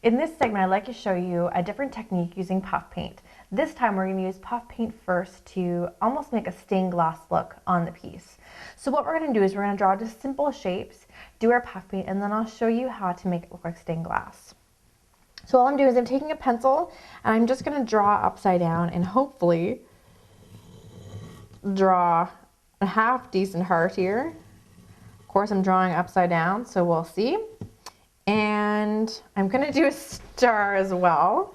In this segment, I'd like to show you a different technique using puff paint. This time we're going to use puff paint first to almost make a stained glass look on the piece. So what we're going to do is we're going to draw just simple shapes, do our puff paint, and then I'll show you how to make it look like stained glass. So all I'm doing is I'm taking a pencil and I'm just going to draw upside down and hopefully draw a half decent heart here. Of course I'm drawing upside down, so we'll see. And I'm going to do a star as well.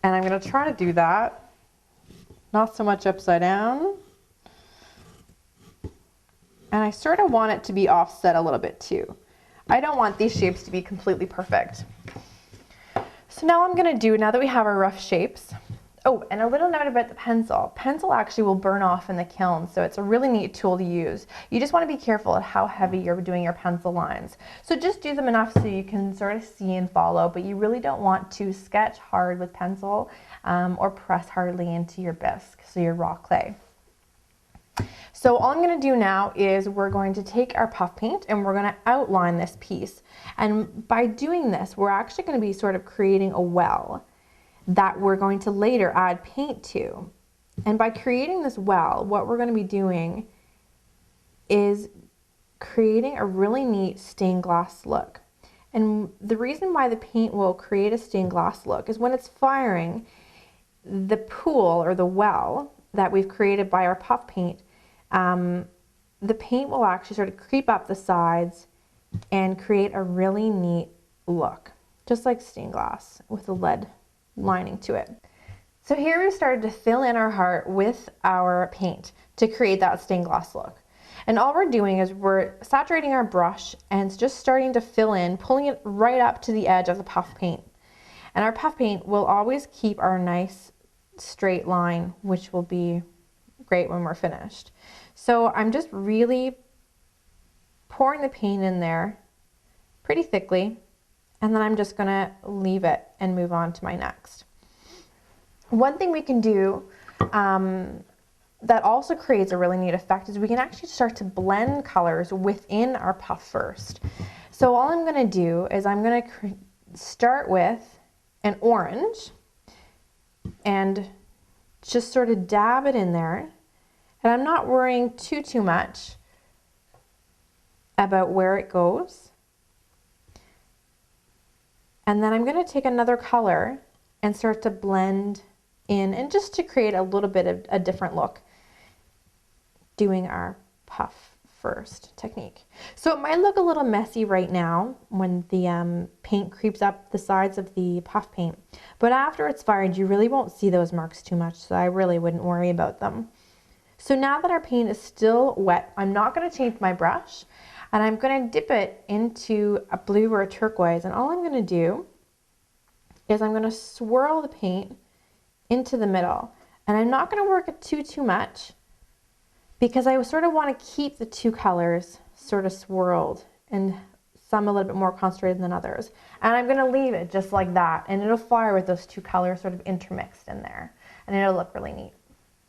And I'm going to try to do that. Not so much upside down. And I sort of want it to be offset a little bit too. I don't want these shapes to be completely perfect. So now I'm going to do, now that we have our rough shapes, oh, and a little note about the pencil. Pencil actually will burn off in the kiln, so it's a really neat tool to use. You just want to be careful at how heavy you're doing your pencil lines. So just do them enough so you can sort of see and follow, but you really don't want to sketch hard with pencil or press hardly into your bisque, so your raw clay. So all I'm going to do now is we're going to take our puff paint and we're going to outline this piece. And by doing this, we're actually going to be sort of creating a well that we're going to later add paint to. And by creating this well, what we're going to be doing is creating a really neat stained glass look. And the reason why the paint will create a stained glass look is when it's firing, the pool or the well that we've created by our puff paint, the paint will actually sort of creep up the sides and create a really neat look, just like stained glass with a lead lining to it. So here we've started to fill in our heart with our paint to create that stained glass look. And all we're doing is we're saturating our brush and just starting to fill in, pulling it right up to the edge of the puff paint. And our puff paint will always keep our nice straight line, which will be great when we're finished. So I'm just really pouring the paint in there pretty thickly, and then I'm just gonna leave it and move on to my next. One thing we can do that also creates a really neat effect is we can actually start to blend colors within our puff first. So all I'm gonna do is I'm gonna start with an orange and just sort of dab it in there. And I'm not worrying too much about where it goes. And then I'm going to take another color and start to blend in, and just to create a little bit of a different look, doing our puff first technique. So it might look a little messy right now when the paint creeps up the sides of the puff paint, but after it's fired you really won't see those marks too much, so I really wouldn't worry about them. So now that our paint is still wet, I'm not going to change my brush, and I'm going to dip it into a blue or a turquoise, and all I'm going to do is I'm going to swirl the paint into the middle. And I'm not going to work it too much because I sort of want to keep the two colors sort of swirled, and some a little bit more concentrated than others. And I'm going to leave it just like that, and it'll fire with those two colors sort of intermixed in there, and it'll look really neat.